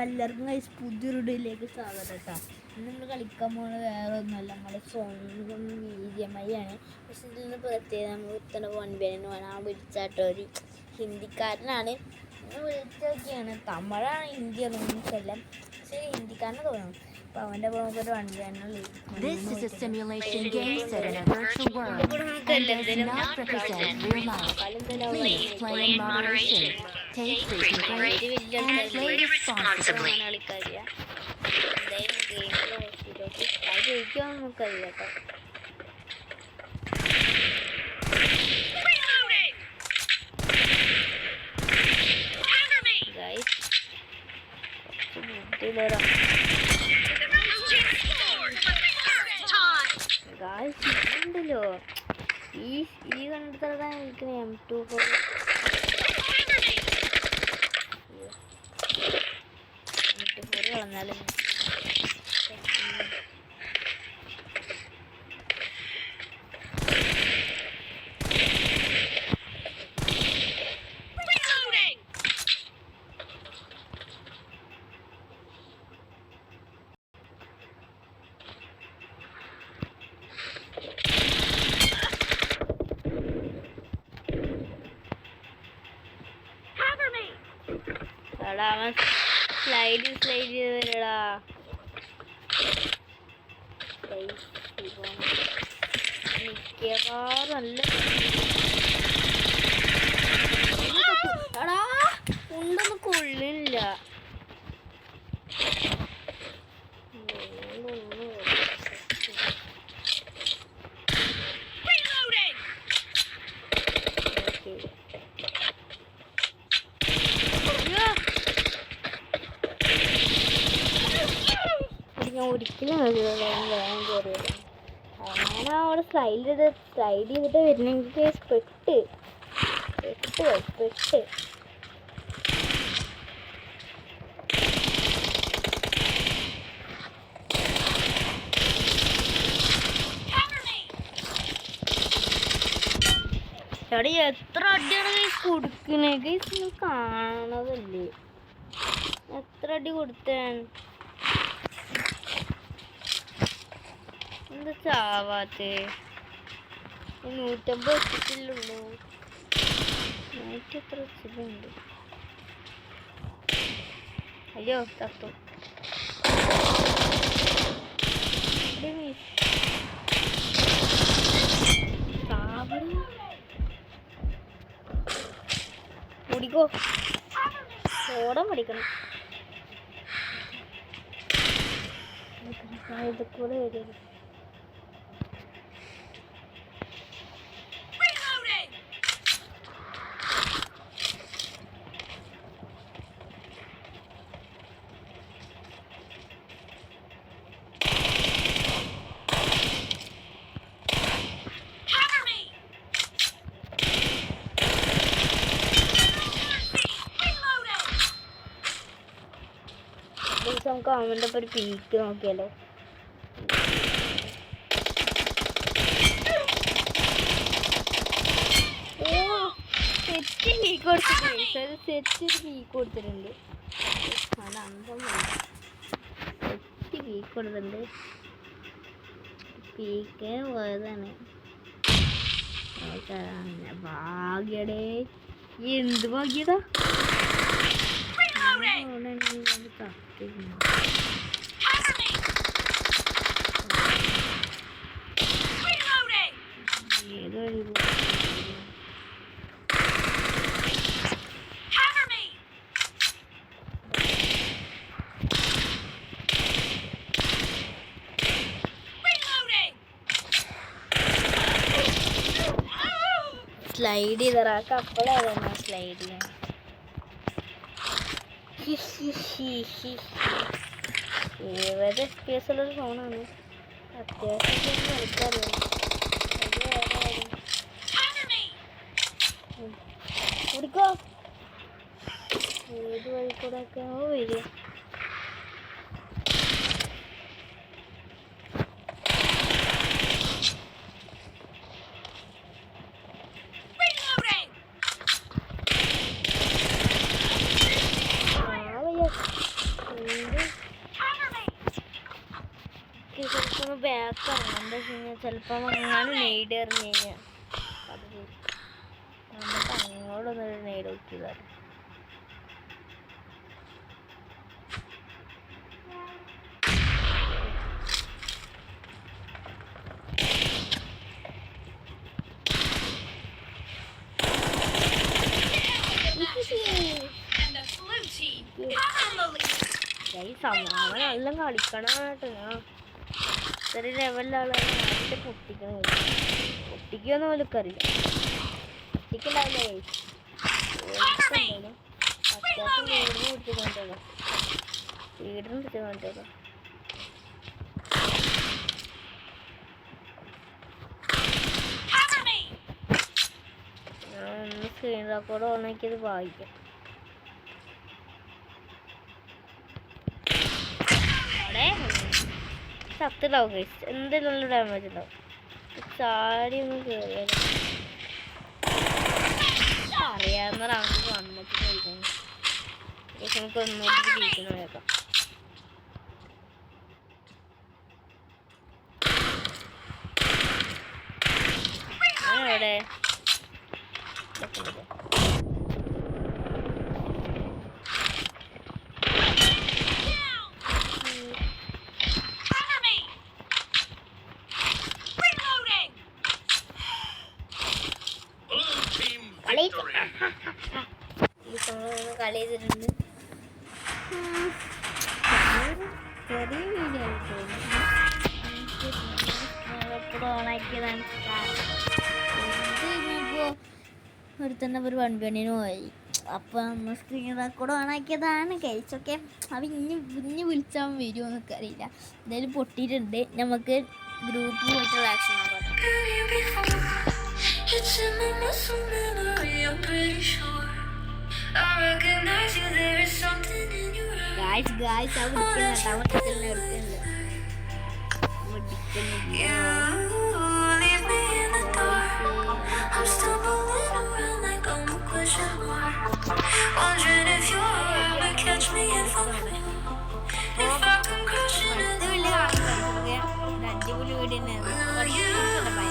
എല്ലാവർക്കും കഴിച്ച് പുതിയൊരു വീഡിയോയിലേക്ക് സ്വാഗതം കേട്ടോ. ഇന്ന് നമ്മൾ കളിക്കാൻ പോകുന്നത് വേറെ ഒന്നുമല്ല, നമ്മുടെ സ്വന്തം BGMI ആണ്. പക്ഷെ ഇതിൽ നിന്ന് പ്രത്യേകം നമ്മൾ ഇത്തവണ 1 ആ വിളിച്ചാട്ടോ ഒരു ഹിന്ദിക്കാരനാണ്. വിളിച്ചു നോക്കിയാണ്, തമിഴാണ് ഹിന്ദിയൊന്നും എല്ലാം, പക്ഷേ ഹിന്ദിക്കാരനെ തോന്നുന്നു. അപ്പോൾ അവൻ്റെ പോകുമ്പോൾ ഒരു 1 This is a simulation game set in a virtual world and does not represent real life. Please play in moderation, take frequent breaks, and play responsibly. ഉണ്ടല്ലോ ഈ കണ്ടിട്ടാണ് എനിക്ക് M24 കളഞ്ഞാലും അവൻ സ്ലൈഡ് ചെയ്ത് വരടാ. മിക്കവാറും നല്ല എടാ ഉണ്ടൊന്നും കൊള്ളില്ല. ഒരിക്കലും വേഗം കയറിയത് അങ്ങനെ അവിടെ സ്ലൈഡ് ചെയ്തിട്ട് വരുന്നെങ്കിൽ പെട്ട് എവിടെ എത്ര അടിയാണ് കൊടുക്കണേ കാണതല്ലേ, എത്ര അടി കൊടുത്താൻ എന്താ ചാവാത്തേ? 150 വെച്ചിട്ടുള്ളൂ. 100 എത്ര വെച്ചിട്ടുണ്ട്? അയ്യോ തത്തു ഓടിക്കോ, ഓടാൻ പഠിക്കണം. ഇതൊക്കെ വരും. നമുക്ക് അവൻ്റെ ഒരു പീക്ക് നോക്കിയാലോ. സെറ്റ് പീക്ക് കൊടുത്തിട്ടുണ്ട്, സെറ്റ് പീക്ക് കൊടുത്തിട്ടുണ്ട്. സെറ്റ് പീക്ക് കൊടുത്തിട്ടുണ്ട്. പീക്ക് പോയതാണ്. ഭാഗ്യടേ, എന്ത് ഭാഗ്യതാ. ഏതോ സ്ലൈഡ് ചെയ്തറാക്ക അപ്പോഴാണ് സ്ലൈഡ് ചെയ്യാൻ. ഏത് FPS ഉള്ളൊരു ഫോണാണ്, അത്യാവശ്യം കളിക്കാറില്ല. ഓടിക്കോ, ഏത് വഴി കൂടെ ഒക്കെ വരിക. എനിക്കറിയാം എന്താ വെച്ച് കഴിഞ്ഞാൽ ചിലപ്പോൾ അങ്ങനെ നെയ്ഡ് എറിഞ്ഞ് കഴിഞ്ഞാൽ അത് നമുക്ക് അങ്ങോട്ടൊന്നൊരു നെയ്ഡ് നോക്കിയതാണ്. സമാധാനം നല്ല കളിക്കണം കേട്ടോ. ഞാൻ ഇത്ര ലെവലിലുള്ള ആദ്യത്തെ പൊട്ടിക്കുമെന്ന് പോലും അറിയില്ല. പൊട്ടിക്കണ്ടാവില്ലേ അത്യാവശ്യം വീടിന് പിടിച്ച് കൊണ്ടുപോകാം. വീടിന് പിടിച്ച് കൊണ്ടുപോകാം. ഞാൻ ഒന്ന് സ്ക്രീൻ റെക്കോർഡ് ഓണാക്കിയത് വായിക്കാം. ചത്തുണ്ടാവും ഗൈസ്, എന്തെങ്കിലും ഡാമേജ് ഉണ്ടാവും. ചാടി ഒന്ന് കയറിയാലും അറിയാവുന്ന റൗണ്ട് വന്നിട്ട് കഴിക്കുന്നു. നമുക്ക് ഒന്നുകൂടി ജയിക്കുന്ന കേൾക്കാം. എവിടെ കളി ചെയ്തിട്ടുണ്ട്. ചെറിയ വീഡിയോ എപ്പോഴും ഓണാക്കിയതാണ്. ഇപ്പോൾ ഒരുത്തന്നെ ഒരു 1 ബില്യണിന് പോയി. അപ്പോൾ നമ്മൾ സ്ക്രീൻ റെക്കോർഡ് ഓണാക്കിയതാണ്. കഴിച്ചൊക്കെ അവ ഇനി വിളിച്ചാൽ വരുമോ എന്നൊക്കെ അറിയില്ല. എന്തായാലും പൊട്ടിയിട്ടുണ്ട്. നമുക്ക് ഗ്രൂപ്പ് പോയിട്ടുള്ള ആക്ഷൻ നോക്കാം. ഗായ്സ് ആ വിളിക്കുന്നുണ്ട്. അവൻ എടുക്കുന്നില്ല.